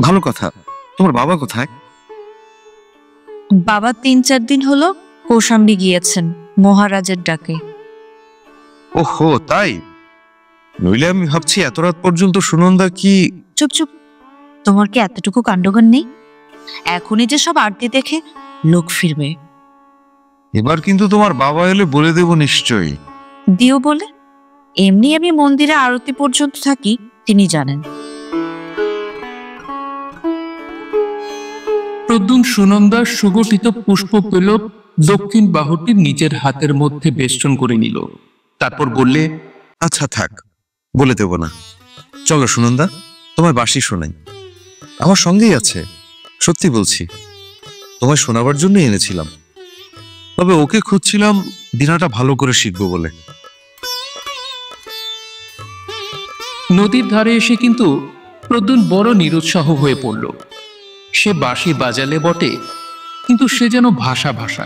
ভালো কথা। তোমার বাবা কোথায়? বাবা 3-4 দিন হলো কৌশাম্বী গিয়েছেন মহারাজের ডাকে। ওহো, তাই? নইলে আমি ভাবছি এত রাত পর্যন্ত সুনন্দা কি... চুপ চুপ, তোমার কি এতটুকু কাণ্ডজ্ঞান নেই? এখনই যে সব আরতি দেখে লোক ফিরবে। এবার কিন্তু তোমার বাবা এলে বলে দেব নিশ্চয়ই। দিও বলে? এমনি আমি মন্দিরে আরতি পর্যন্ত থাকি, তিনি জানেন। প্রদ্যুন সুনন্দার সুগঠিত পুষ্প পেল দক্ষিণ বাহুটির নিজের হাতের মধ্যে বেষ্টন করে নিল। তারপর বললে, আচ্ছা থাক, বলে দেব না। চলো সুনন্দা, তোমায় বাঁশি শোনাই। আমার সঙ্গেই আছে, সত্যি বলছি। তোমায় শোনাবার জন্য এনেছিলাম। তবে ওকে খুঁজছিলাম দিনাটা ভালো করে শিখবো বলে। নদীর ধারে এসে কিন্তু প্রদ্যুন বড় নিরুৎসাহ হয়ে পড়ল। সে বাঁশি বাজালে বটে, কিন্তু সে যেন ভাষা ভাষা।